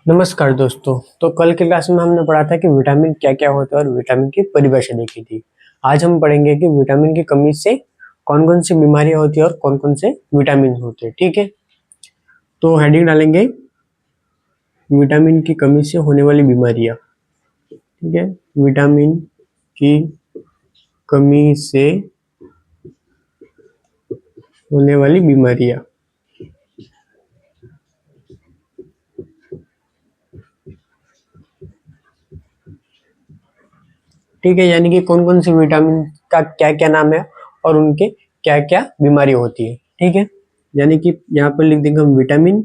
नमस्कार दोस्तों। तो कल की क्लास में हमने पढ़ा था कि विटामिन क्या क्या होता है और विटामिन की परिभाषा देखी थी। आज हम पढ़ेंगे कि विटामिन की कमी से कौन कौन सी बीमारियां होती है और कौन कौन से विटामिन होते हैं। ठीक है, तो हेडिंग डालेंगे विटामिन की कमी से होने वाली बीमारियां। ठीक है, विटामिन की कमी से होने वाली बीमारियां। ठीक है, यानी कि कौन कौन सी विटामिन का क्या क्या नाम है और उनके क्या क्या बीमारी होती है। ठीक है, यानी कि यहाँ पर लिख देंगे हम विटामिन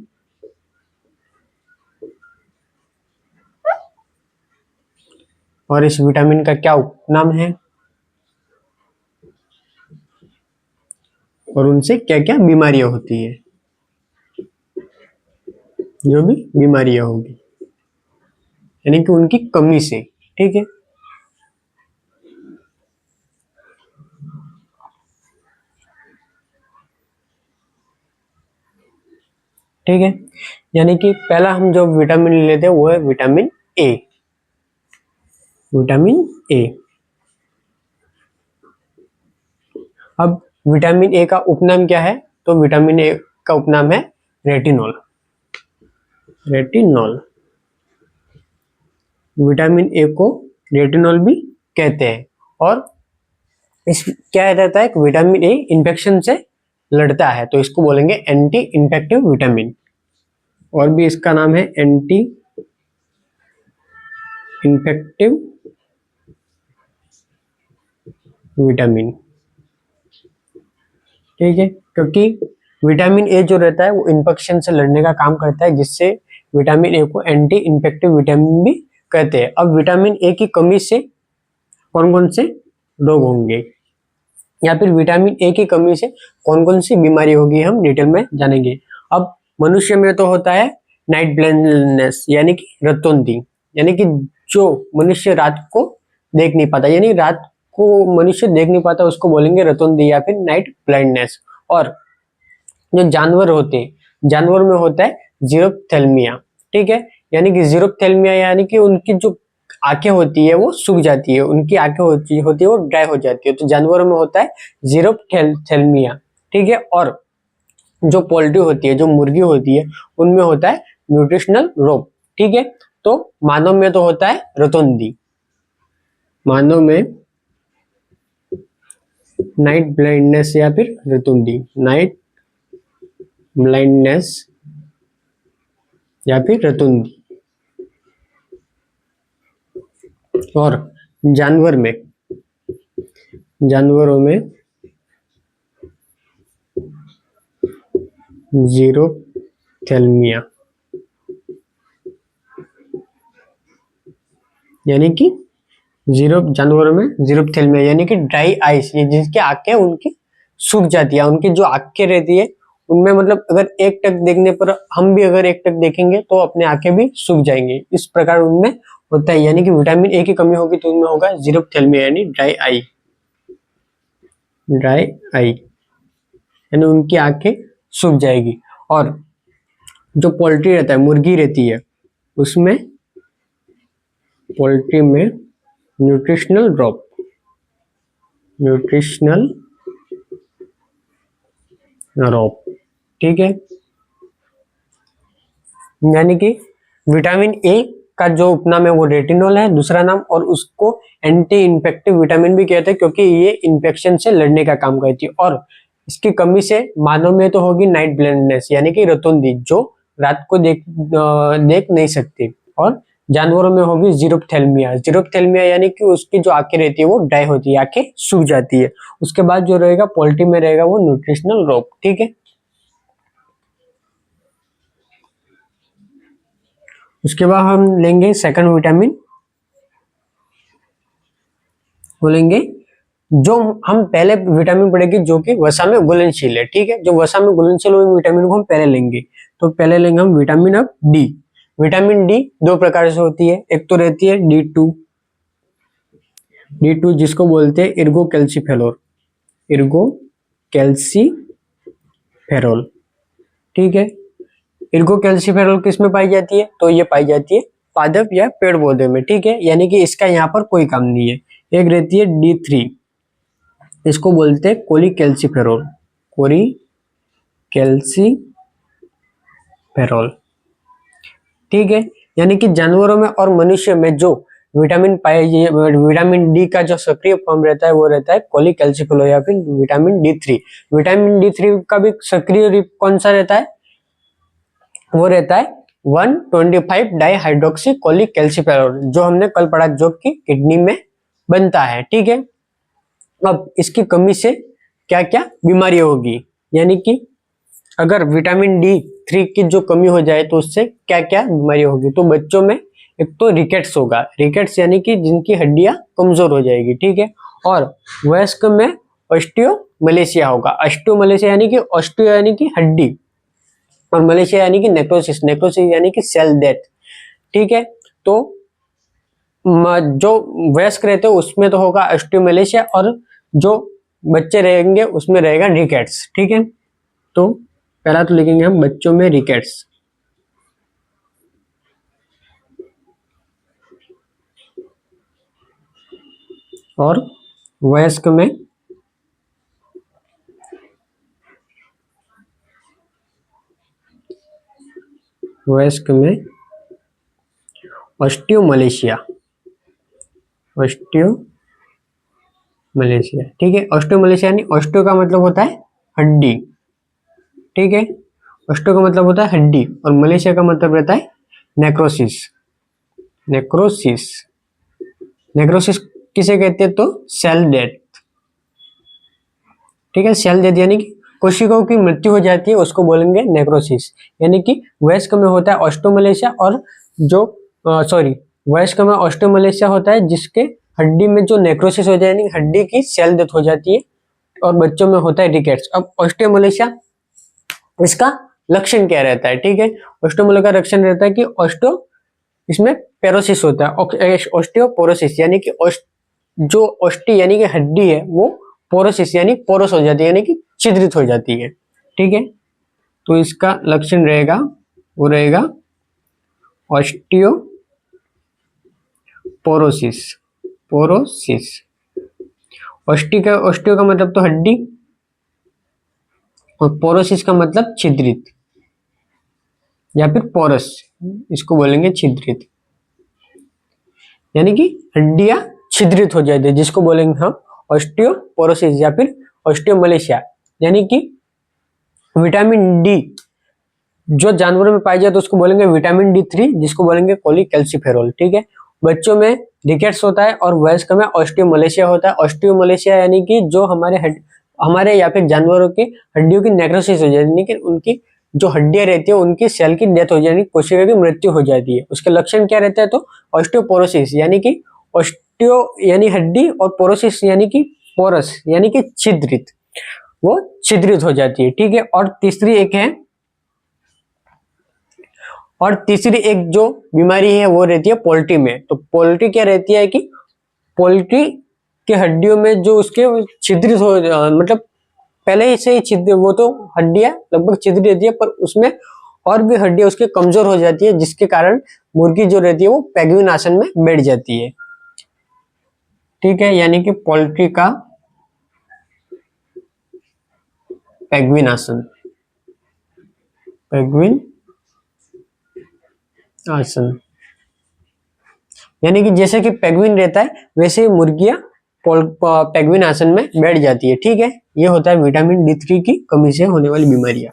और इस विटामिन का क्या उपनाम है और उनसे क्या क्या बीमारियां होती है, जो भी बीमारियां होगी यानी कि उनकी कमी से। ठीक है, ठीक है, यानी कि पहला हम जो विटामिन लेते हैं वो है विटामिन ए। Vitamin A. अब विटामिन ए का उपनाम क्या है? तो विटामिन ए का उपनाम है रेटिनॉल। रेटिनॉल। विटामिन ए को रेटिनॉल भी कहते हैं। और इस क्या रहता है, विटामिन ए इन्फेक्शन से लड़ता है तो इसको बोलेंगे एंटी इन्फेक्टिव विटामिन। और भी इसका नाम है एंटी इन्फेक्टिव विटामिन। ठीक है, क्योंकि विटामिन ए जो रहता है वो इन्फेक्शन से लड़ने का काम करता है, जिससे विटामिन ए को एंटी इन्फेक्टिव विटामिन भी कहते हैं। अब विटामिन ए की कमी से कौन कौन से रोग होंगे या फिर विटामिन ए की कमी से कौन कौन सी बीमारी होगी हम डिटेल में जानेंगे। अब मनुष्य में तो होता है नाइट ब्लाइंडनेस यानी कि रतौंधी, यानी कि जो मनुष्य रात को देख नहीं पाता, यानी रात को मनुष्य देख नहीं पाता उसको बोलेंगे रतौंधी या फिर नाइट ब्लाइंडनेस। और जो जानवर होते हैं, जानवर में होता है जीरोप्थेल्मिया। ठीक है, यानी कि जीरोप्थेल्मिया यानी कि उनकी जो आंखें होती है वो सूख जाती है, उनकी आंखें होती है वो ड्राई हो जाती है, तो जानवरों में होता है जीरोप्थेल्मिया। ठीक है, और जो पोल्ट्री होती है, जो मुर्गी होती है, उनमें होता है न्यूट्रिशनल रोग। ठीक है, तो मानव में तो होता है रतौंधी। मानव में नाइट ब्लाइंडनेस या फिर रतौंधी, नाइट ब्लाइंडनेस या फिर रतौंधी। और जानवरों में जीरोप्थेल्मिया यानी कि जानवरों में जीरोप्थेल्मिया यानी कि ड्राई आइस, ये जिसकी आंखें उनकी सूख जाती है, उनकी जो आंखें रहती है उनमें मतलब अगर एक टक देखने पर हम भी अगर एक टक देखेंगे तो अपने आंखें भी सूख जाएंगे, इस प्रकार उनमें होता है। यानी कि विटामिन ए की कमी होगी तो उनमें होगा जीरोप्थेल्मिया यानी ड्राई आई। ड्राई आई यानी उनकी आंखें सूख जाएगी। और जो पोल्ट्री रहता है, मुर्गी रहती है, उसमें पोल्ट्री में न्यूट्रिशनल ड्रॉप, न्यूट्रिशनल ड्रॉप। ठीक है, यानी कि विटामिन ए का जो उपनाम है वो रेटिनॉल है, दूसरा नाम, और उसको एंटी इन्फेक्टिव विटामिन भी कहते हैं क्योंकि ये इन्फेक्शन से लड़ने का काम करती है। और इसकी कमी से मानव में तो होगी नाइट ब्लाइंडनेस यानी कि रतौंधी, जो रात को देख नहीं सकती। और जानवरों में होगी जीरोप्थेल्मिया। जीरोप्थेल्मिया यानी कि उसकी जो आंखें रहती है वो ड्राई होती है, आंखें सूख जाती है। उसके बाद जो रहेगा पोल्ट्री में रहेगा वो न्यूट्रिशनल रोग। ठीक है, उसके बाद हम लेंगे सेकंड विटामिन, बोलेंगे जो हम पहले विटामिन पढ़ेंगे जो कि वसा में घुलनशील है। ठीक है, जो वसा में घुलनशील हुए विटामिन को हम पहले लेंगे। तो पहले लेंगे हम विटामिन अब डी। विटामिन डी दो प्रकार से होती है, एक तो रहती है D2, D2 जिसको बोलते हैं इर्गो कैल्सीफेरोल, इर्गो कैल्सीफेरोल। ठीक है, इर्गो कैल्सीफेरॉल किस में पाई जाती है? तो ये पाई जाती है पादप या पेड़ पौधे में, ठीक है, यानी कि इसका यहाँ पर कोई काम नहीं है। एक रहती है D3, इसको बोलते हैं कोलीकैल्सीफेरॉल, कोलीकैल्सीफेरॉल, ठीक है। यानी कि जानवरों में और मनुष्य में जो विटामिन विटामिन डी का जो सक्रिय फॉर्म रहता है वो रहता है कोलीकैल्सीफेरॉल या फिर विटामिन D3। विटामिन D3 का भी सक्रिय कौन सा रहता है? वो रहता है 125 डाइहाइड्रोक्सी कोलीकैल्सीफेरॉल, जो हमने कल पढ़ा, जो कि किडनी में बनता है, ठीक है। अब इसकी कमी से क्या क्या बीमारी होगी, यानी कि अगर विटामिन D3 की जो कमी हो जाए तो उससे क्या क्या बीमारी होगी? तो बच्चों में एक तो रिकेट्स होगा, रिकेट्स यानी कि जिनकी हड्डियां कमजोर हो जाएगी, ठीक है। और वयस्क में ऑस्टियोमलेशिया होगा। ऑस्टियोमलेशिया यानी कि ऑस्टियो यानी कि हड्डी, और मलेशिया यानी कि नेक्रोसिस, नेक्रोसिस यानी कि सेल डेथ, ठीक है। तो जो वयस्क रहते हैं उसमें तो होगा ऑस्टियोमलेशिया, और जो बच्चे रहेंगे उसमें रहेगा रिकेट्स, ठीक है। तो पहला तो लिखेंगे हम बच्चों में रिकेट्स, और वयस्क में ऑस्टियोमलेशिया, ऑस्टियोमलेशिया, ठीक है। ऑस्टियोमलेशिया यानी ऑस्टियो का मतलब होता है हड्डी, ठीक है। ऑस्टियो का मतलब होता है हड्डी, और मलेशिया का मतलब रहता है नेक्रोसिस, नेक्रोसिस, नेक्रोसिस किसे कहते हैं? तो सेल डेथ, ठीक है। सेल डेथ यानी कि कोशिकाओं की मृत्यु हो जाती है, उसको बोलेंगे नेक्रोसिस। यानी कि वयस्क में होता है ऑस्टियोमलेशिया, और जो वयस्क में ऑस्टियोमलेशिया होता है जिसके हड्डी में जो नेक्रोसिस हो जाए, यानी हड्डी की सेल डेथ हो जाती है, और बच्चों में होता है रिकेट्स। अब ऑस्टियोमलेशिया, इसका लक्षण क्या रहता है, ठीक है। ऑस्टियोमलेशिया का लक्षण रहता है कि इसमें पेरोसिस होता है, ऑस्टियोपोरोसिस, यानी कि जो ऑस्टी यानी कि हड्डी है वो पोरोसिस यानी पोरस हो जाती है, यानी कि छिद्रित हो जाती है, ठीक है। तो इसका लक्षण रहेगा, वो रहेगा ऑस्टियोपोरोसिस, पोरोसिस। ऑस्टियो का मतलब तो हड्डी, और पोरोसिस का मतलब छिद्रित या फिर पोरस, इसको बोलेंगे छिद्रित, यानी कि हड्डियां छिद्रित हो जाती है, जिसको बोलेंगे हम ऑस्टियोपोरोसिस या फिर ऑस्टियोमलेशिया। यानी कि विटामिन डी जो जानवरों में पाई जाए तो उसको बोलेंगे विटामिन D3, जिसको बोलेंगे कोलीकैल्सीफेरॉल, ठीक है। बच्चों में रिकेट्स होता है, और वयस्क में ऑस्टियोमलेशिया होता है। ऑस्टियोमलेशिया यानी कि जो हमारे या फिर जानवरों की हड्डियों की नेक्रोसिस हो जाती है, यानी कि उनकी जो हड्डियां रहती है उनकी सेल की डेथ हो जाती है, कोशिका की मृत्यु हो जाती है। उसके लक्षण क्या रहता है? तो ऑस्टियोपोरोसिस यानी कि ऑस्टियो यानी हड्डी, और पोरोसिस यानी कि पोरस यानी कि छिद्रित, वो छिद्रित हो जाती है, ठीक है। और तीसरी एक जो बीमारी है वो रहती है पोल्ट्री में। तो पोल्ट्री क्या रहती है कि पोल्ट्री के हड्डियों में जो उसके छिद्रित हो, मतलब पहले से ही छिद्र, वो तो हड्डियां लगभग छिद्रित रहती है, पर उसमें और भी हड्डियां उसके कमजोर हो जाती है, जिसके कारण मुर्गी जो रहती है वो पेंगुइन आसन में बैठ जाती है, ठीक है। यानी कि पोल्ट्री का पेंगुइन आसन, पेंगुइन आसन, यानी कि जैसे कि पेंगुइन रहता है वैसे ही मुर्गियां पेंगुइन आसन में बैठ जाती है, ठीक है। ये होता है विटामिन D3 की कमी से होने वाली बीमारियां।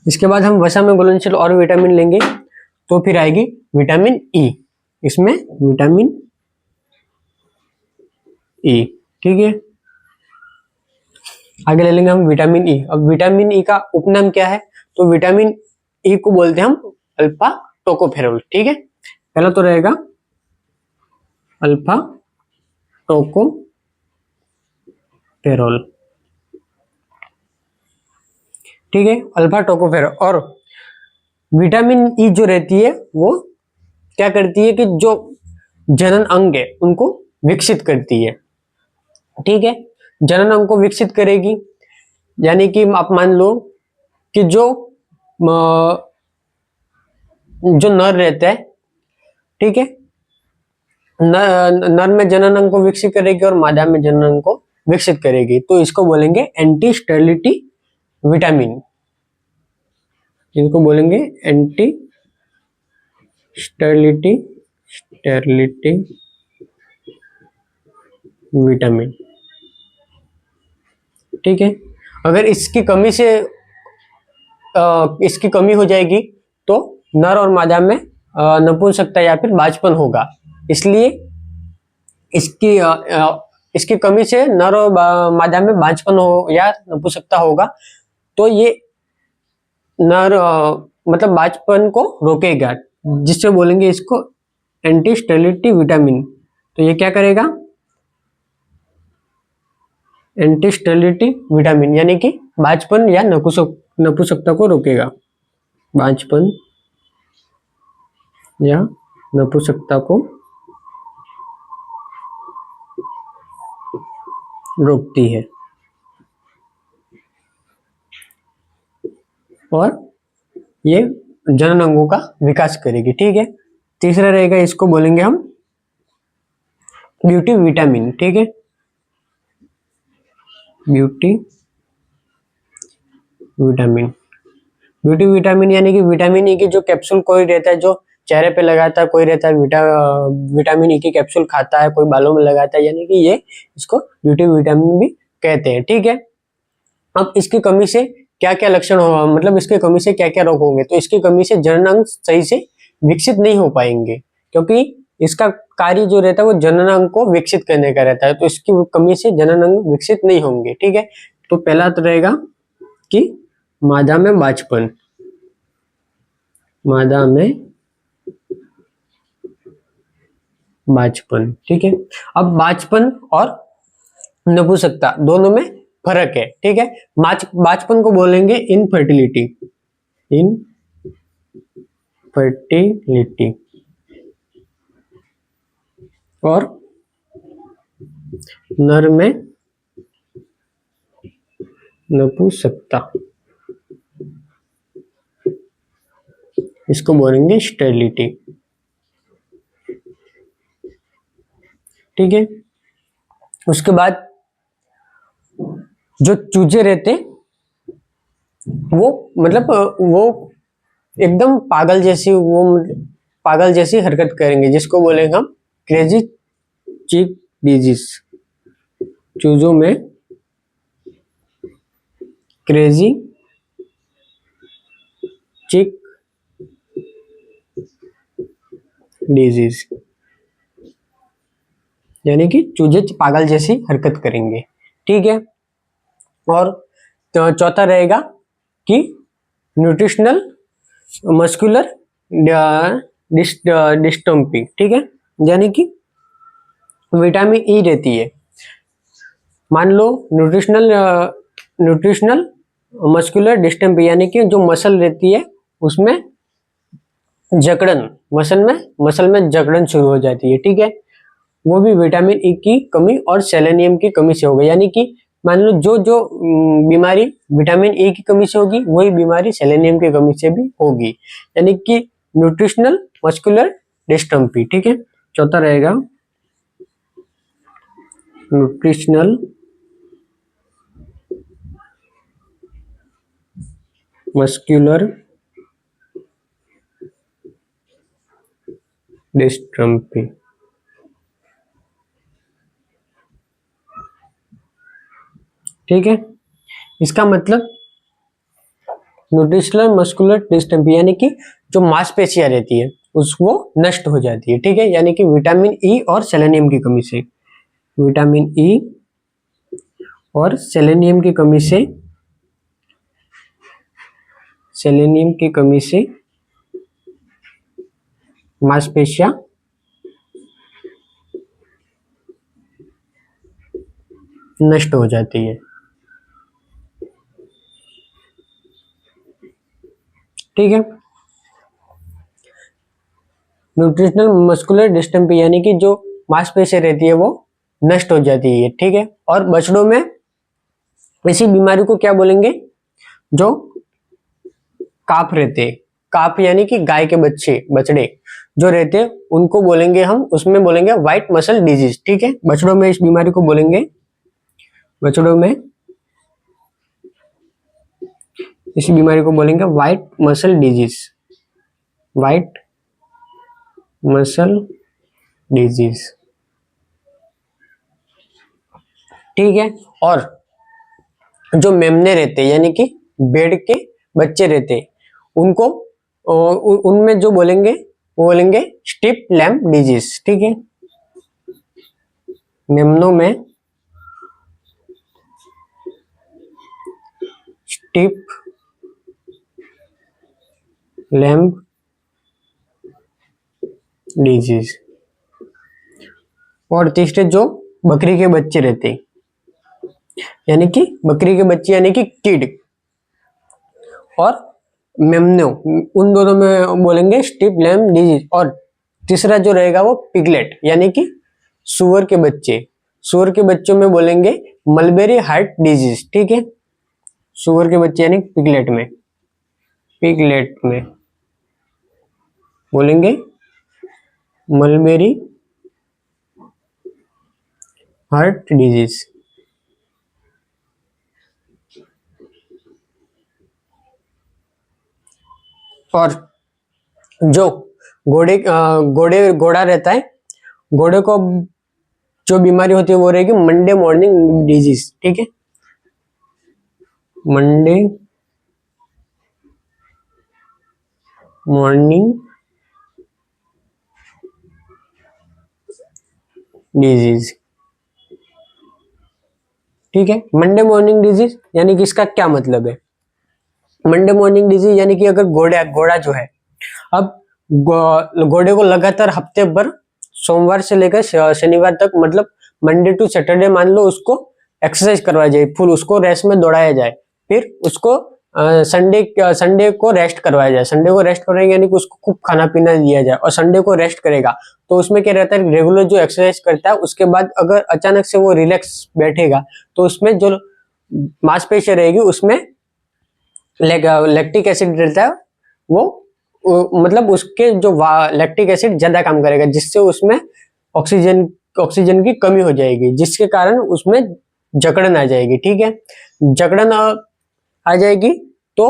इसके बाद हम वसा में घुलनशील और विटामिन लेंगे, तो फिर आएगी विटामिन ई, इसमें विटामिन ई, ठीक है। आगे ले लेंगे हम विटामिन ई। अब विटामिन ई का उपनाम क्या है? तो विटामिन ई को बोलते हैं हम अल्फा टोकोफेरोल, ठीक है। पहला तो रहेगा अल्फा टोकोफेरोल, ठीक है, अल्फा टोकोफेरोल। और विटामिन ई जो रहती है वो क्या करती है कि जो जनन अंग है उनको विकसित करती है। ठीक है, जनन अंग को विकसित करेगी, यानी कि आप मान लो कि जो नर रहता है, ठीक है, नर में जनन अंग को विकसित करेगी और मादा में जनन अंग को विकसित करेगी, तो इसको बोलेंगे एंटी स्टेरिलिटी विटामिन। इनको बोलेंगे एंटी स्टेरिलिटी विटामिन। ठीक है, अगर इसकी कमी हो जाएगी तो नर और मादा में नपुंसकता या फिर बांझपन होगा। इसलिए इसकी इसकी कमी से नर और मादा में बांझपन हो या नपुंसकता होगा, तो ये नर मतलब बांझपन को रोकेगा, जिससे बोलेंगे इसको एंटी स्टेरिलिटी विटामिन। तो ये क्या करेगा, एंटी स्टेरिलिटी विटामिन, यानी कि बांझपन या नपुंसकता को रोकेगा, बांझपन या नपुंसकता को रोकती है और ये जनन अंगों का विकास करेगी। ठीक है, तीसरा रहेगा, इसको बोलेंगे हम ब्यूटी विटामिन। ठीक है, ब्यूटी विटामिन यानी कि विटामिन ई की जो कैप्सूल कोई रहता है जो चेहरे पे लगाता है, कोई रहता है विटामिन ई की कैप्सूल खाता है, कोई बालों में लगाता है, यानी कि ये इसको ब्यूटी विटामिन भी कहते हैं। ठीक है, अब इसकी कमी से क्या क्या लक्षण होगा, मतलब इसकी कमी से क्या क्या रोग होंगे, तो इसकी कमी से जनन अंग सही से विकसित नहीं हो पाएंगे, क्योंकि इसका कार्य जो रहता है वो जनन अंग को विकसित करने का रहता है, तो इसकी कमी से जनन अंग विकसित नहीं होंगे। ठीक है, तो पहला तो रहेगा कि मादा में बांझपन, मादा में बांझपन। ठीक है, अब बांझपन और नपुंसकता दोनों में फर्क है। ठीक है, बांझपन को बोलेंगे इनफर्टिलिटी, और नर में नपुंसकता, इसको बोलेंगे स्टेरिलिटी। ठीक है, उसके बाद जो चूजे रहते वो मतलब वो एकदम पागल जैसी हरकत करेंगे, जिसको बोलेंगे हम क्रेजी चिक डिजीज। चूजों में क्रेजी चिक डिजीज, यानी कि चूजे पागल जैसी हरकत करेंगे। ठीक है, और तो चौथा रहेगा कि न्यूट्रिशनल मस्कुलर डिस्टम्पी। ठीक है, यानी कि विटामिन ई रहती है, मान लो न्यूट्रिशनल मस्कुलर डिस्टम्पी, यानी कि जो मसल रहती है उसमें जकड़न, मसल में जकड़न शुरू हो जाती है। ठीक है, वो भी विटामिन ई की कमी और सेलेनियम की कमी से होगा, यानी कि मान लो जो जो बीमारी विटामिन ए की कमी से होगी वही बीमारी सेलेनियम की कमी से भी होगी, यानी कि न्यूट्रिशनल मस्कुलर डिस्ट्रॉफी। ठीक है, चौथा रहेगा न्यूट्रिशनल मस्कुलर डिस्ट्रॉफी। ठीक है, इसका मतलब न्यूट्रिशनल मस्कुलर डिस्ट्रॉफी यानी कि जो मांसपेशियां रहती है वो नष्ट हो जाती है। ठीक है, यानी कि विटामिन ई और सेलेनियम की कमी से, विटामिन ई और सेलेनियम की कमी से, मांसपेशियां नष्ट हो जाती है। ठीक है, न्यूट्रिशनल मस्कुलर डिस्ट्रॉफी यानी कि जो मांसपेशी रहती है वो नष्ट हो जाती है, ठीक है। और बछड़ों में इसी बीमारी को क्या बोलेंगे, जो काफ रहते, काफ यानी कि गाय के बच्चे, बछड़े जो रहते हैं उनको बोलेंगे हम, उसमें बोलेंगे व्हाइट मसल डिजीज, ठीक है। बछड़ों में इस बीमारी को बोलेंगे, बछड़ों में इस बीमारी को बोलेंगे white muscle disease, white muscle disease, ठीक है। और जो मेमने रहते यानी कि भेड़ के बच्चे रहते उनको उनमें जो बोलेंगे वो बोलेंगे स्टिप लैम्प डिजीज, ठीक है। मेमनों में स्टिप लैम्प डिजीज। और तीसरे जो बकरी के बच्चे रहते यानी कि बकरी के बच्चे यानी कि किड, और मेमनो, उन दोनों में बोलेंगे स्टिप लैम्प डिजीज। और तीसरा जो रहेगा वो पिगलेट यानी कि सुअर के बच्चे, सुअर के बच्चों में बोलेंगे मलबेरी हार्ट डिजीज, ठीक है। सुअर के बच्चे यानी पिगलेट में, पिगलेट में बोलेंगे मलबेरी हार्ट डिजीज। और जो घोड़ा रहता है, घोड़े को जो बीमारी होती है वो रहेगी मंडे मॉर्निंग डिजीज, ठीक है। मंडे मॉर्निंग डिजीज, ठीक है। मंडे मॉर्निंग डिजीज यानी कि इसका क्या मतलब है, मंडे मॉर्निंग डिजीज यानी कि अगर घोड़ा जो है, अब घोड़े को लगातार हफ्ते भर सोमवार से लेकर शनिवार तक, मतलब मंडे टू सैटरडे मान लो, उसको एक्सरसाइज करवाया जाए, फुल उसको रेस में दौड़ाया जाए, फिर उसको संडे को रेस्ट करवाया जाए। संडे को रेस्ट करवाएंगे यानी कि उसको खूब खाना पीना दिया जाए, और संडे को रेस्ट करेगा तो उसमें क्या रहता है, रेगुलर जो एक्सरसाइज करता है उसके बाद अगर अचानक से वो रिलैक्स बैठेगा तो उसमें जो मांसपेशी रहेगी उसमें लैक्टिक एसिड रहता है, मतलब उसके जो लैक्टिक एसिड ज्यादा काम करेगा, जिससे उसमें ऑक्सीजन ऑक्सीजन की कमी हो जाएगी, जिसके कारण उसमें जकड़न आ जाएगी, ठीक है। जकड़न आ जाएगी तो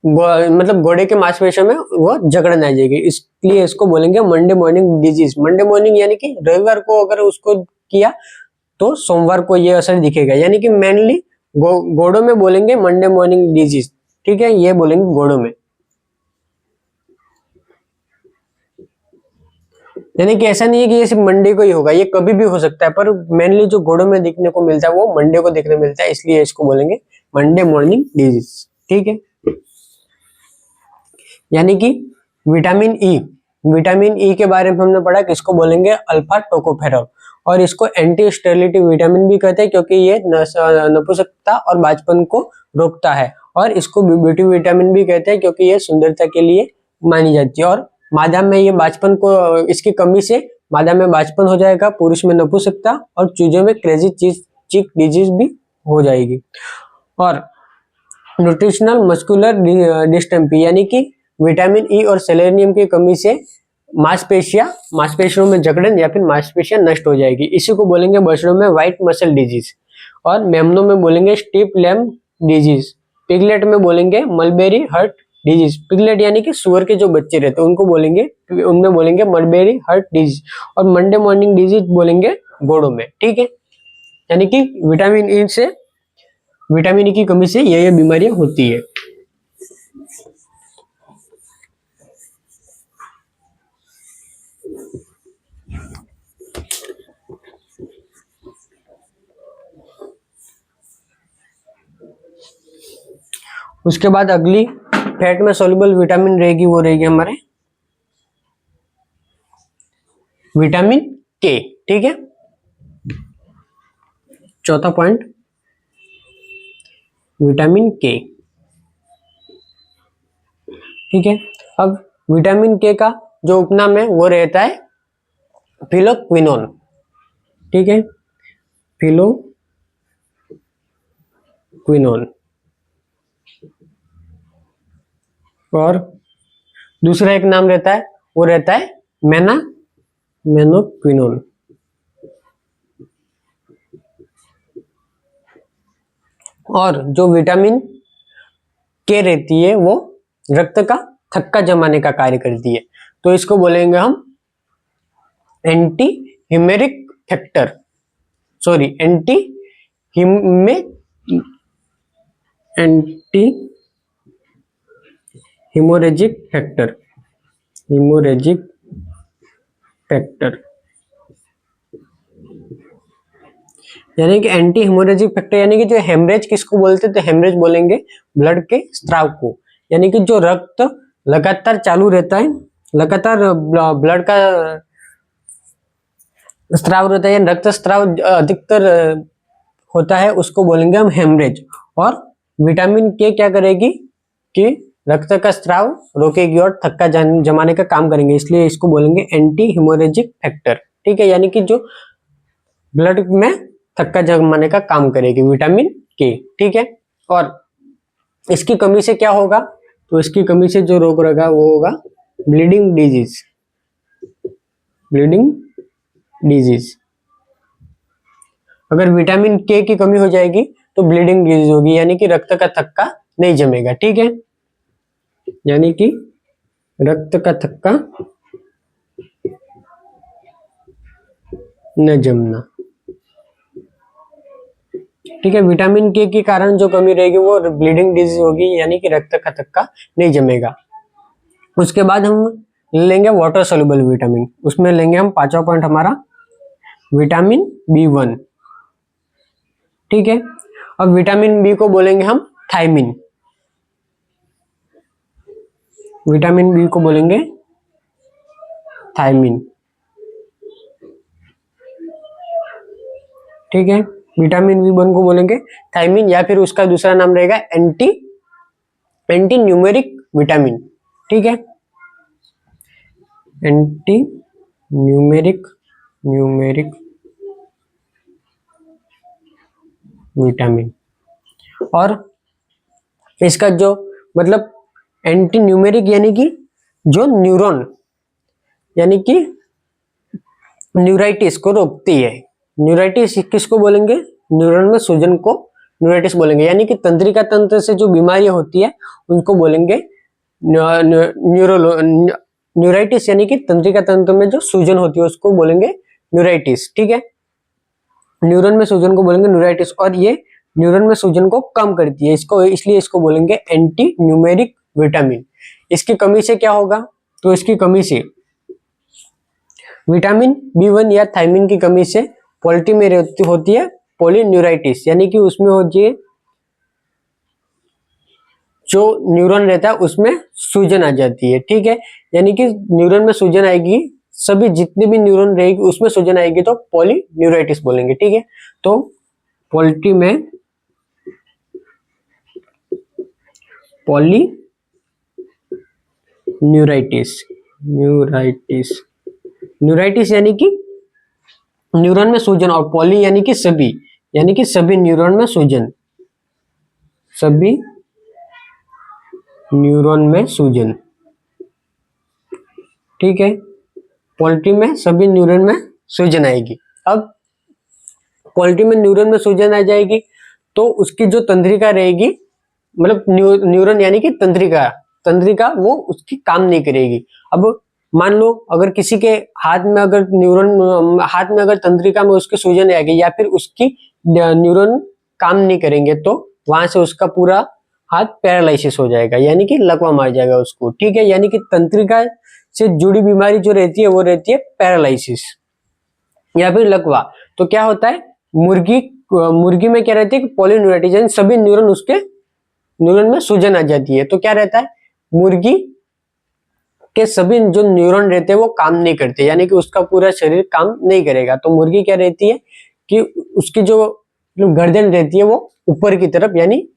मतलब घोड़े के मांसपेशियों में वो जकड़न आ जाएगी, इसलिए इसको बोलेंगे Monday morning disease. Monday morning यानी कि रविवार को अगर उसको किया तो सोमवार को ये असर दिखेगा, यानी कि मेनली घोड़ों में बोलेंगे मंडे मॉर्निंग डिजीज, ठीक है, ये बोलेंगे घोड़ों में। यानी कि ऐसा नहीं है कि ये सिर्फ मंडे को ही होगा, ये कभी भी हो सकता है, पर मेनली जो घोड़ों में दिखने को मिलता है वो मंडे को देखने मिलता है, इसलिए इसको बोलेंगे मंडे मॉर्निंग डिजीज, ठीक है। यानी कि विटामिन ई, विटामिन ई के बारे में हमने पढ़ा कि इसको बोलेंगे अल्फा टोकोफेरॉल, और इसको एंटी स्टेरिलिटी विटामिन भी कहते हैं क्योंकि ये नपुंसकता और बांझपन को रोकता है। और इसको ब्यूटी विटामिन भी कहते हैं क्योंकि ये सुंदरता के लिए मानी जाती है। और मादा में ये बांझपन को, इसकी कमी से मादा में बांझपन हो जाएगा, पुरुष में नपुंसकता, और चूजों में क्रेजी चिक डिजीज भी हो जाएगी। और न्यूट्रिशनल मस्कुलर डिस्ट्रॉफी यानी कि विटामिन ई और सेलेनियम की कमी से मांसपेशियों में जकड़न या फिर मांसपेशियां नष्ट हो जाएगी, इसी को बोलेंगे बछड़ों में व्हाइट मसल डिजीज। और मेमनों में बोलेंगे स्टिप लैम्प डिजीज। पिगलेट में बोलेंगे मलबेरी हार्ट डिजीज। पिगलेट यानी कि सुअर के जो बच्चे रहते हैं उनको बोलेंगे, उनमें बोलेंगे मलबेरी हार्ट डिजीज। और मंडे मॉर्निंग डिजीज बोलेंगे घोड़ों में, ठीक है। यानी कि विटामिन ई से, विटामिन ई की कमी से ये बीमारियां होती है। उसके बाद अगली फैट में सॉल्युबल विटामिन रहेगी, वो रहेगी हमारे विटामिन के, ठीक है। चौथा पॉइंट विटामिन के, ठीक है। अब विटामिन के का जो उपनाम है वो रहता है फिलोक्विनोन, ठीक है, फिलोक्विनोन। और दूसरा एक नाम रहता है वो रहता है मेनोक्विनोन। और जो विटामिन के रहती है वो रक्त का थक्का जमाने का कार्य करती है, तो इसको बोलेंगे हम anti hemeric factor, sorry anti haemorrhagic factor, यानी कि एंटी हिमोरेजिक फैक्टर, यानी कि जो हेमरेज किसको बोलते हैं, तो हेमरेज बोलेंगे ब्लड के स्त्राव को, यानी कि जो रक्त लगातार चालू रहता है, लगातार ब्लड का स्त्राव रहता है, रक्त स्त्राव अधिकतर होता है, उसको बोलेंगे हम हेमरेज। और विटामिन के क्या करेगी कि रक्त का स्त्राव रोकेगी और थक्का जमाने का काम करेंगे, इसलिए इसको बोलेंगे एंटी हिमोरेजिक फैक्टर, ठीक है, यानी कि जो ब्लड में थक्का जमाने का काम करेगी विटामिन के, ठीक है। और इसकी कमी से क्या होगा, तो इसकी कमी से जो रोग रहेगा वो होगा ब्लीडिंग डिजीज। अगर विटामिन के की कमी हो जाएगी तो ब्लीडिंग डिजीज होगी, यानी कि रक्त का थक्का नहीं जमेगा, ठीक है, यानी कि रक्त का थक्का न जमना, ठीक है। विटामिन के के कारण जो कमी रहेगी वो ब्लीडिंग डिजीज होगी, यानी कि रक्त का थक्का नहीं जमेगा। उसके बाद हम लेंगे वाटर सोल्यूबल विटामिन, उसमें लेंगे हम पांचवा पॉइंट हमारा विटामिन B1, ठीक है। अब विटामिन बी को बोलेंगे हम थायमिन, विटामिन बी को बोलेंगे थायमिन, ठीक है। विटामिन B1 को बोलेंगे थायमिन, या फिर उसका दूसरा नाम रहेगा एंटी न्यूमेरिक विटामिन, ठीक है, एंटी न्यूमेरिक विटामिन। और इसका जो मतलब एंटी न्यूमेरिक यानी कि जो न्यूरॉन यानी कि न्यूराइटिस को रोकती है। न्यूराइटिस किसको बोलेंगे, न्यूरॉन में सूजन को न्यूराइटिस बोलेंगे, यानी कि तंत्रिका तंत्र से जो बीमारियां होती है उनको बोलेंगे न्यूराइटिस, यानी कि तंत्रिका तंत्र में जो सूजन होती है उसको बोलेंगे न्यूराइटिस, ठीक है। न्यूरॉन में सूजन को बोलेंगे न्यूराइटिस, और ये न्यूरॉन में सूजन को कम करती है, इसको इसलिए इसको बोलेंगे एंटी न्यूमेरिक विटामिन। इसकी कमी से क्या होगा, तो इसकी कमी से विटामिन B1 या थायमिन की कमी से पोल्ट्री में होती है पॉलीन्यूराइटिस, यानी कि उसमें होती है जो न्यूरॉन रहता है उसमें सूजन आ जाती है, ठीक है, यानी कि न्यूरॉन में सूजन आएगी, सभी जितने भी न्यूरॉन रहेगी उसमें सूजन आएगी तो पॉलीन्यूराइटिस बोलेंगे, ठीक है। तो पोल्ट्री में न्यूराइटिस यानी कि न्यूरॉन में सूजन, और पॉली यानी कि सभी न्यूरॉन में सूजन, सभी न्यूरॉन में सूजन, ठीक है। पोल्ट्री में सभी न्यूरॉन में सूजन आएगी। अब पोल्ट्री में न्यूरॉन में सूजन आ जाएगी तो उसकी जो तंत्रिका रहेगी, मतलब न्यूरॉन यानी कि तंत्रिका वो उसकी काम नहीं करेगी। अब मान लो अगर किसी के हाथ में अगर तंत्रिका में उसके सूजन आ गई या फिर उसकी न्यूरॉन काम नहीं करेंगे तो वहां से उसका पूरा हाथ पैरालिसिस हो जाएगा, यानी कि लकवा मार जाएगा उसको, ठीक है। यानी कि तंत्रिका से जुड़ी बीमारी जो रहती है वो रहती है पैरालिसिस या फिर लकवा। तो क्या होता है, मुर्गी में क्या रहती है, पॉलीन्यूराइटिस, यानी सभी न्यूरॉन में सूजन आ जाती है। तो क्या रहता है, मुर्गी के सभी जो न्यूरॉन रहते हैं वो काम नहीं करते, यानी कि उसका पूरा शरीर काम नहीं करेगा। तो मुर्गी क्या रहती है कि उसकी जो गर्दन रहती है वो ऊपर की तरफ यानी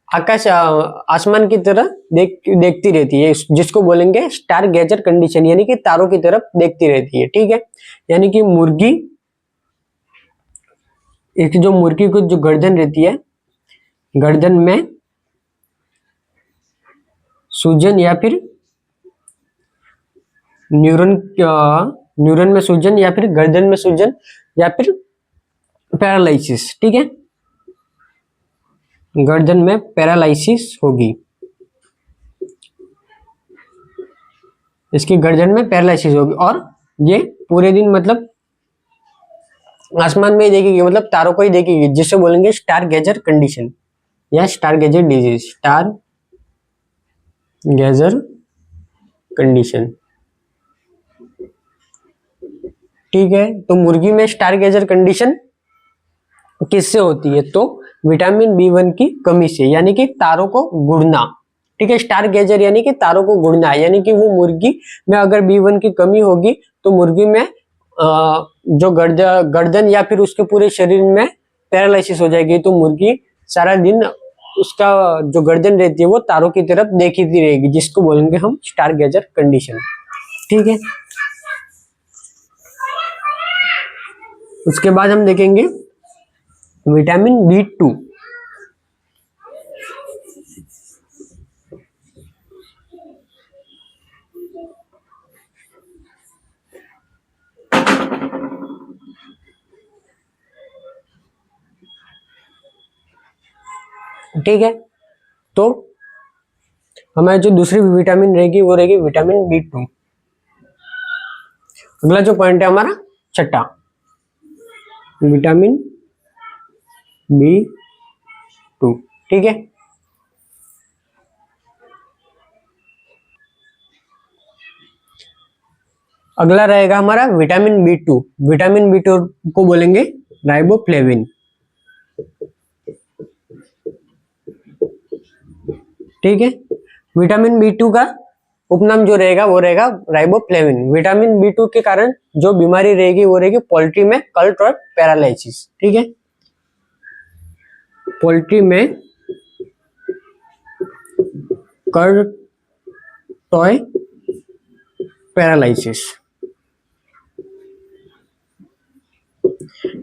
आकाश आसमान की तरह देखती रहती है, जिसको बोलेंगे स्टार गेजर कंडीशन, यानी कि तारों की तरफ देखती रहती है। ठीक है, यानी कि मुर्गी, एक जो मुर्गी को जो गर्दन रहती है, गर्दन में सूजन या फिर न्यूरन में सूजन या फिर गर्दन में सूजन या फिर पैरालिसिस। ठीक है, गर्दन में पैरालिसिस होगी, इसकी गर्दन में पैरालिसिस होगी, और ये पूरे दिन मतलब आसमान में ही देखेगी, मतलब तारों को ही देखेगी, जिसे बोलेंगे स्टार गेजर कंडीशन या स्टार गेजर डिजीज, स्टार गेजर कंडीशन। ठीक है, तो मुर्गी में स्टार गेजर कंडीशन किससे होती है? तो विटामिन B1 की कमी से, यानी कि तारों को गुड़ना। ठीक है, स्टार गेजर यानी कि तारों को गुड़ना, यानी कि वो मुर्गी में अगर B1 की कमी होगी तो मुर्गी में जो गर्दन या फिर उसके पूरे शरीर में पैरालिसिस हो जाएगी, तो मुर्गी सारा दिन उसका जो गर्दन रहती है वो तारों की तरफ देखती रहेगी, जिसको बोलेंगे हम स्टार गेजर कंडीशन। ठीक है, उसके बाद हम देखेंगे विटामिन B2। ठीक है, तो हमारी जो दूसरी विटामिन रहेगी वो रहेगी विटामिन B2। अगला जो पॉइंट है हमारा छठा, विटामिन B2। ठीक है, अगला रहेगा हमारा विटामिन B2। विटामिन B2 को बोलेंगे राइबोफ्लेविन। ठीक है, विटामिन B2 का उपनाम जो रहेगा वो रहेगा राइबोफ्लेविन। विटामिन B2 के कारण जो बीमारी रहेगी वो रहेगी पोल्ट्री में कल्ट और पैरालिसिस। ठीक है, पोल्ट्री में कल्ट टॉय पैरालिसिस,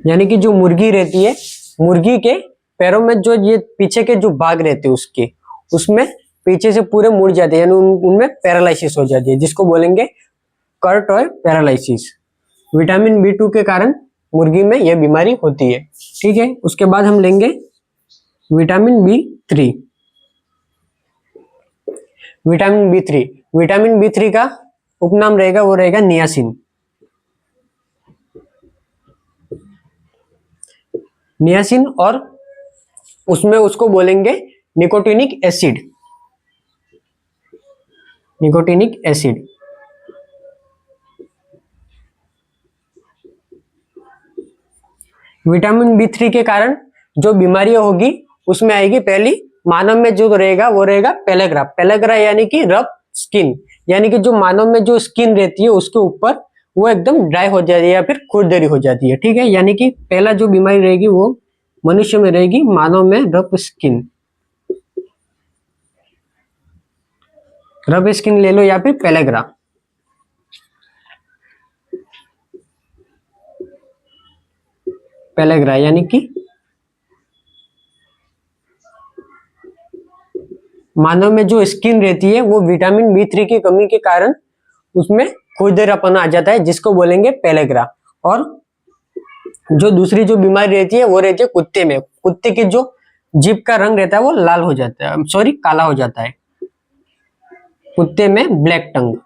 यानी कि जो मुर्गी रहती है, मुर्गी के पैरों में जो ये पीछे के जो भाग रहते हैं उसके, उसमें पीछे से पूरे मुड़ जाते हैं, यानी उनमें पैरालिसिस हो जाती है, जिसको बोलेंगे कर्ट और पैरालिसिस। विटामिन B2 के कारण मुर्गी में यह बीमारी होती है। ठीक है, उसके बाद हम लेंगे vitamin B3। Vitamin B3, vitamin B3 का उपनाम रहेगा वो रहेगा नियासिन। नियासिन, और उसमें उसको बोलेंगे nicotinic acid. Nicotinic acid, vitamin B3 के कारण जो बीमारियां होगी उसमें आएगी पहली, मानव में जो रहेगा वो रहेगा पेलेग्रा। पेलेग्रा यानी कि रफ स्किन, यानी कि जो मानव में जो स्किन रहती है उसके ऊपर वो एकदम ड्राई हो जाती है या फिर खुरदरी हो जाती है। ठीक है, यानी कि पहला जो बीमारी रहेगी वो मनुष्य में रहेगी, मानव में रफ स्किन। रफ स्किन ले लो या फिर पेलेग्रा। पेलेग्रा यानी कि मानव में जो स्किन रहती है वो विटामिन B3 की कमी के कारण उसमें खुरदरापन आ जाता है, जिसको बोलेंगे पेलेग्रा। और जो दूसरी जो बीमारी रहती है वो रहती है कुत्ते में। कुत्ते की जो जीभ का रंग रहता है वो लाल हो जाता है, सॉरी काला हो जाता है, कुत्ते में ब्लैक टंग।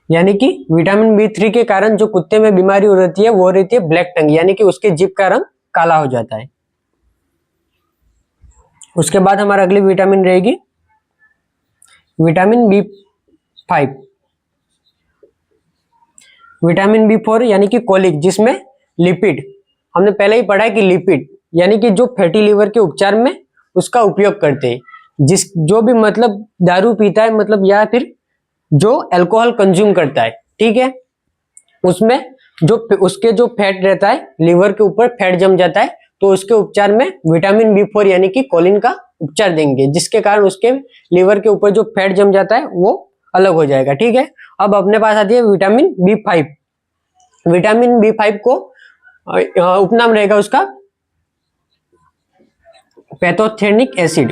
यानी कि विटामिन B3 के कारण जो कुत्ते में बीमारी हो रहती है वो रहती है ब्लैक टंग, यानी कि उसके जीभ का रंग काला हो जाता है। उसके बाद हमारा अगली विटामिन रहेगी विटामिन B5। विटामिन B4 यानी कि कोलिक, जिसमें लिपिड, हमने पहले ही पढ़ा है कि लिपिड यानी कि जो फैटी लिवर के उपचार में उसका उपयोग करते हैं, जो भी मतलब दारू पीता है, मतलब या फिर जो अल्कोहल कंज्यूम करता है, ठीक है, उसमें जो उसके जो फैट रहता है, लीवर के ऊपर फैट जम जाता है, तो उसके उपचार में विटामिन B4 यानी कि कोलिन का उपचार देंगे, जिसके कारण उसके लीवर के ऊपर जो फैट जम जाता है वो अलग हो जाएगा। ठीक है, अब अपने पास आती है विटामिन B5। विटामिन B5 को उपनाम रहेगा उसका पैथोथेनिक एसिड।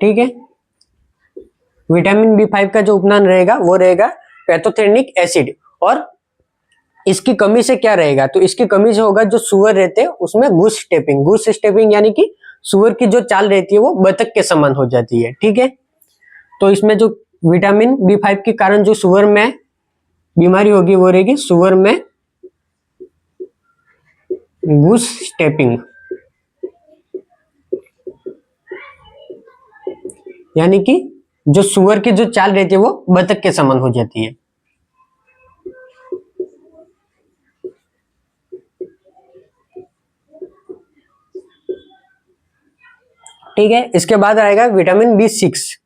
ठीक है, विटामिन B5 का जो उपनाम रहेगा वो रहेगा पैथोथेनिक एसिड। और इसकी कमी से क्या रहेगा, तो इसकी कमी से होगा जो सुअर रहते हैं उसमें गूस स्टेपिंग। गूस स्टेपिंग यानी कि सुअर की जो चाल रहती है वो बतख के समान हो जाती है। ठीक है, तो इसमें जो विटामिन B5 के कारण जो सुअर में बीमारी होगी वो रहेगी सुअर में गूस स्टेपिंग, यानी कि जो सुअर की जो चाल रहती है वो बतख के समान हो जाती है। ठीक है, इसके बाद आएगा विटामिन B6।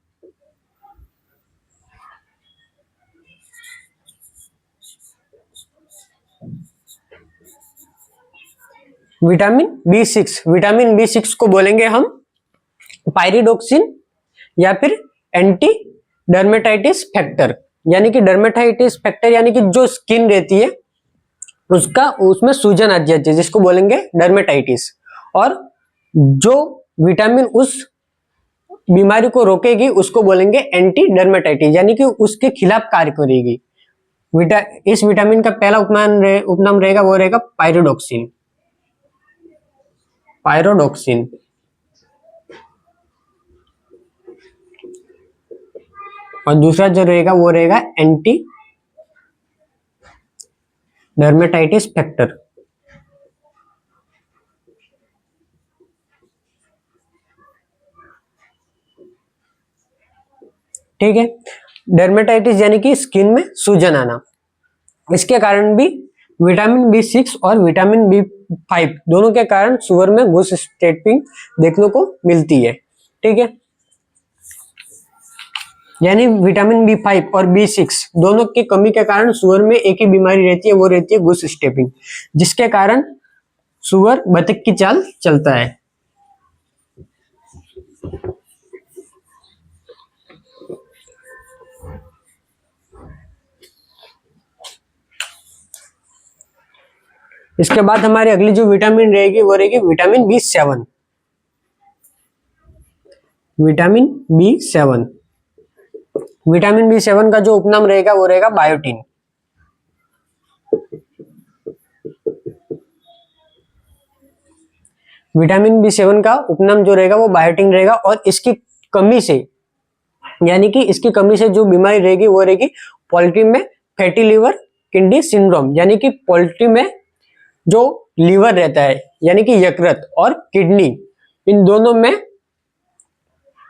विटामिन B6 को बोलेंगे हम पायरिडोक्सिन या फिर एंटी डर्मेटाइटिस फैक्टर। यानी कि डर्मेटाइटिस फैक्टर यानी कि जो स्किन रहती है उसका उसमें सूजन आ जाती है, जिसको बोलेंगे डर्मेटाइटिस। और जो विटामिन उस बीमारी को रोकेगी उसको बोलेंगे एंटी डर्मेटाइटिस, यानी कि उसके खिलाफ कार्य करेगी। इस विटामिन का पहला उपनाम रहेगा वो रहेगा पायरिडोक्सिन। पायरोडोक्सिन। और दूसरा जो रहेगा वो रहेगा एंटी डर्मेटाइटिस फैक्टर। ठीक है, डर्मेटाइटिस यानी कि स्किन में सूजन आना, इसके कारण भी विटामिन B6 और विटामिन B5 दोनों के कारण सुअर में गूस स्टेपिंग देखने को मिलती है। ठीक है, यानी विटामिन B5 और B6 दोनों की कमी के कारण सुअर में एक ही बीमारी रहती है, वो रहती है गूस स्टेपिंग, जिसके कारण सुअर बतख की चाल चलता है। इसके बाद हमारी अगली जो विटामिन रहेगी वो रहेगी vitamin B7। Vitamin B7, vitamin B7 का जो उपनाम रहेगा वो रहेगा बायोटिन। विटामिन B7 का उपनाम जो रहेगा वो बायोटिन रहेगा। और इसकी कमी से, यानी कि इसकी कमी से जो बीमारी रहेगी वो रहेगी पोल्ट्री में फैटी लिवर किडनी सिंड्रोम। यानी कि पोल्ट्री में जो लीवर रहता है यानी कि यकृत और किडनी, इन दोनों में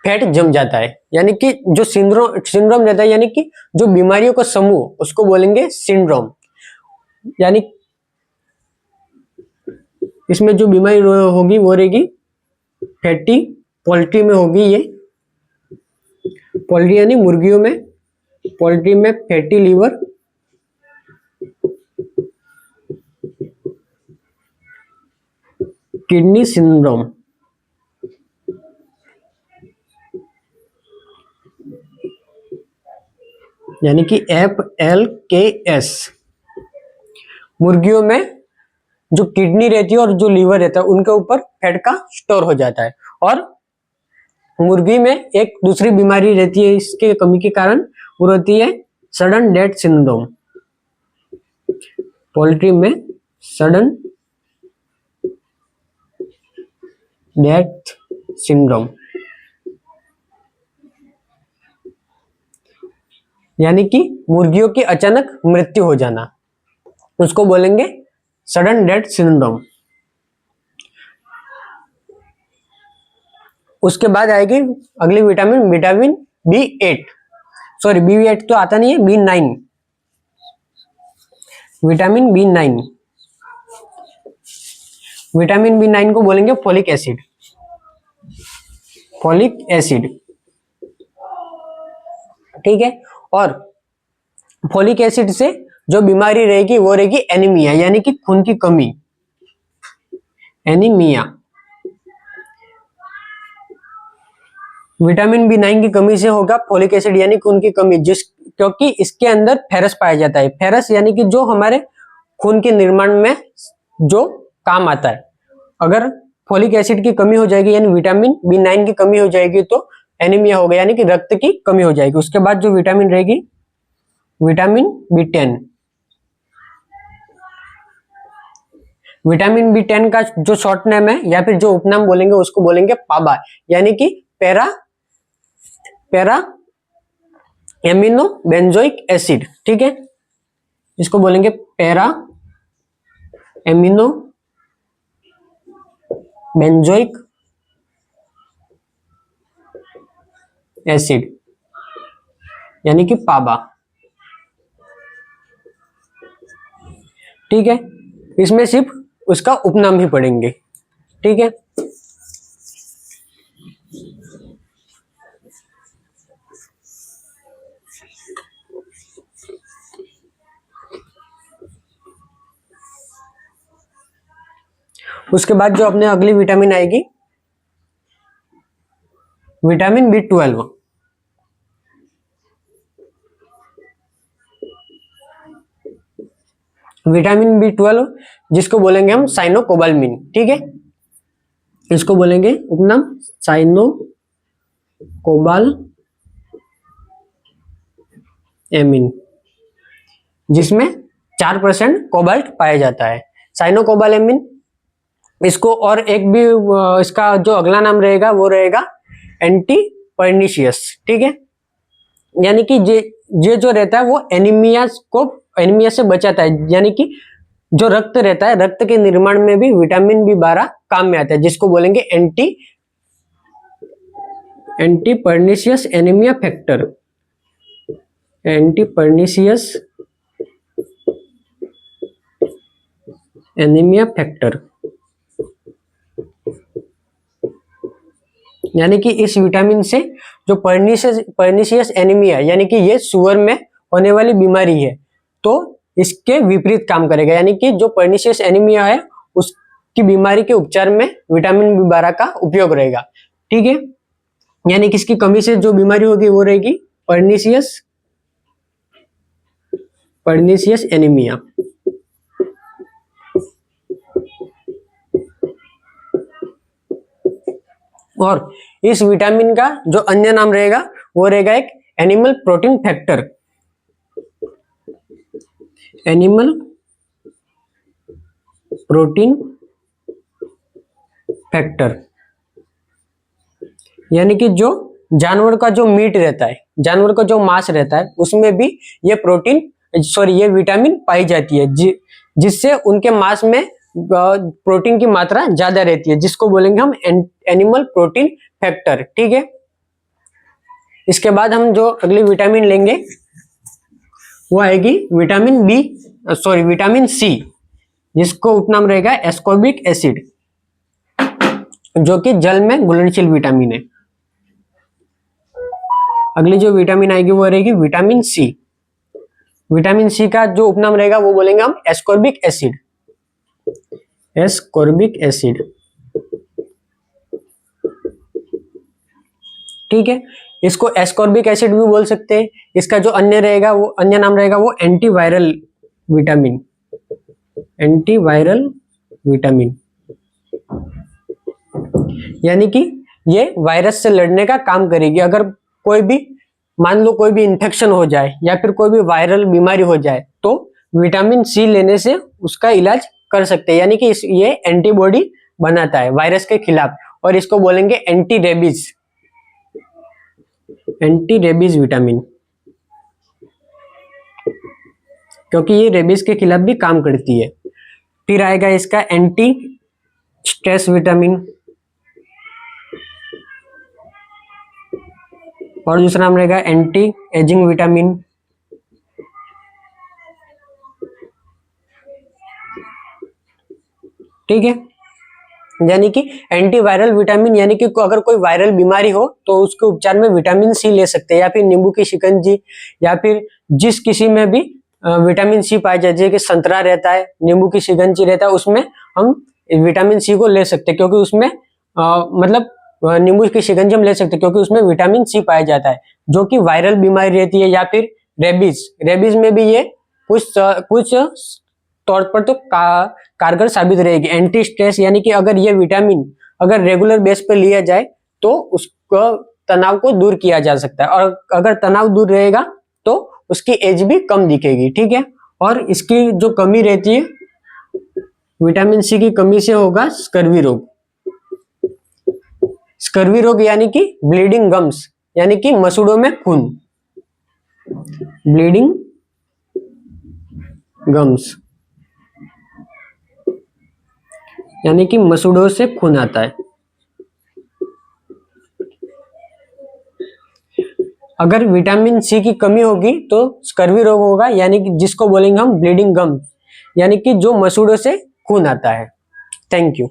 फैट जम जाता है, यानी कि जो सिंड्रोम रहता है, यानी कि जो बीमारियों का समूह उसको बोलेंगे सिंड्रोम। यानी इसमें जो बीमारी होगी वो रहेगी फैटी, पोल्ट्री में होगी ये, पोल्ट्री यानी मुर्गियों में, पोल्ट्री में फैटी लिवर, किडनी सिंड्रोम। यानी कि FLKS। मुर्गियों में जो किडनी रहती है और जो लीवर रहता है उनके ऊपर फैट का स्टोर हो जाता है। और मुर्गी में एक दूसरी बीमारी रहती है इसके कमी के कारण, वो रहती है सडन डेथ सिंड्रोम। पोल्ट्री में सडन डेथ सिंड्रोम, यानी कि मुर्गियों की अचानक मृत्यु हो जाना, उसको बोलेंगे सडन डेथ सिंड्रोम। उसके बाद आएगी अगली vitamin, vitamin B8, sorry B8 तो आता नहीं है, B9। Vitamin B9, vitamin B9 को बोलेंगे फोलिक एसिड। फोलिक एसिड, ठीक है। और फोलिक एसिड से जो बीमारी रहेगी वो रहेगी एनीमिया, यानी कि खून की कमी, एनीमिया। विटामिन B9 की कमी से होगा फोलिक एसिड यानी खून की कमी, जिस क्योंकि इसके अंदर फेरस पाया जाता है। फेरस यानी कि जो हमारे खून के निर्माण में जो काम आता है। अगर फोलिक एसिड की कमी हो जाएगी यानी विटामिन B9 की कमी हो जाएगी तो एनीमिया होगा, यानी कि रक्त की कमी हो जाएगी। उसके बाद जो विटामिन रहेगी विटामिन B10। विटामिन B10 का जो शॉर्ट नेम है या फिर जो उपनाम बोलेंगे उसको बोलेंगे पाबा, यानी कि पैरा एमिनो बेंजोइक एसिड। ठीक है, इसको बोलेंगे पैरा एमिनो बेंजोइक एसिड, यानी कि पाबा। ठीक है, इसमें सिर्फ उसका उपनाम ही पढ़ेंगे। ठीक है, उसके बाद जो अपने अगली विटामिन आएगी विटामिन B12। विटामिन B12 जिसको बोलेंगे हम साइनोकोबालमिन। ठीक है, इसको बोलेंगे उपनाम साइनोकोबालएमिन, जिसमें 4% कोबाल्ट पाया जाता है। साइनोकोबालएमिन, इसको और एक भी इसका जो अगला नाम रहेगा वो रहेगा एंटी पर्निशियस। ठीक है, यानी कि ये जो रहता है वो एनीमिया से बचाता है, यानी कि जो रक्त रहता है रक्त के निर्माण में भी विटामिन B12 काम में आता है, जिसको बोलेंगे anti pernicious anaemia factor. Anti pernicious anaemia factor, यानी कि इस विटामिन से जो पर्निशियस एनीमिया, यानी कि ये सुअर में होने वाली बीमारी है, तो इसके विपरीत काम करेगा। यानी कि जो पर्निशियस एनीमिया है उसकी बीमारी के उपचार में विटामिन B12 का उपयोग रहेगा। ठीक है, यानी कि इसकी कमी से जो बीमारी होगी वो रहेगी पर्निशियस एनीमिया। और इस विटामिन का जो अन्य नाम रहेगा वो रहेगा एक animal protein factor. Animal protein factor, यानी कि जो जानवर का जो मीट रहता है, जानवर का जो मांस रहता है उसमें भी ये विटामिन पाई जाती है, जिससे उनके मांस में प्रोटीन की मात्रा ज्यादा रहती है, जिसको बोलेंगे हम एनिमल प्रोटीन फैक्टर। ठीक है, इसके बाद हम जो अगली विटामिन लेंगे वो आएगी विटामिन C, जिसको उपनाम रहेगा एस्कॉर्बिक एसिड, जो कि जल में घुलनशील विटामिन है। अगली जो विटामिन आएगी वो रहेगी विटामिन C। विटामिन C का जो उपनाम रहेगा वो बोलेंगे हम एस्कॉर्बिक एसिड। एस्कॉर्बिक एसिड, ठीक है, इसको एस्कॉर्बिक एसिड भी बोल सकते हैं। इसका जो अन्य नाम रहेगा वो एंटीवायरल विटामिन, यानी कि ये वायरस से लड़ने का काम करेगी। अगर मान लो कोई भी इन्फेक्शन हो जाए या फिर कोई भी वायरल बीमारी हो जाए तो विटामिन C लेने से उसका इलाज कर सकते हैं, यानी कि ये एंटीबॉडी बनाता है वायरस के खिलाफ, और इसको बोलेंगे एंटी रेबीज विटामिन, क्योंकि ये रेबीज के खिलाफ भी काम करती है। फिर आएगा इसका एंटी स्ट्रेस विटामिन, और दूसरा नाम रहेगा एंटी एजिंग विटामिन। ठीक है, यानी कि एंटीवायरल विटामिन, यानी कि अगर कोई वायरल बीमारी हो तो उसके उपचार में विटामिन सी ले सकते हैं, या फिर नींबू की शिकंजी, या फिर जिस किसी में भी विटामिन सी पाया जाए, जैसे कि संतरा रहता है, नींबू की शिकंजी रहता है, उसमें हम विटामिन सी को ले सकते हैं, क्योंकि उसमें मतलब नींबू की शिकंजी हम ले सकते हैं क्योंकि उसमें विटामिन सी पाया जाता है, जो कि वायरल बीमारी रहती है, या फिर रेबीज में भी ये कुछ तौर पर तो कारगर साबित रहेगी। एंटी स्ट्रेस, यानी कि अगर ये विटामिन अगर रेगुलर बेस पर लिया जाए तो उसको तनाव को दूर किया जा सकता है, और अगर तनाव दूर रहेगा तो उसकी एज भी कम दिखेगी, ठीक है। और इसकी जो कमी रहती है, विटामिन सी की कमी से होगा स्कर्वी रोग। स्कर्वी रोग यानी कि ब्लीडिंग गम्स, यानी कि मसूड़ों में खून, ब्लीडिंग गम्स यानी कि मसूड़ों से खून आता है। अगर विटामिन सी की कमी होगी तो स्कर्वी रोग होगा, यानी कि जिसको बोलेंगे हम ब्लीडिंग गम्स, यानी कि जो मसूड़ों से खून आता है। Thank you.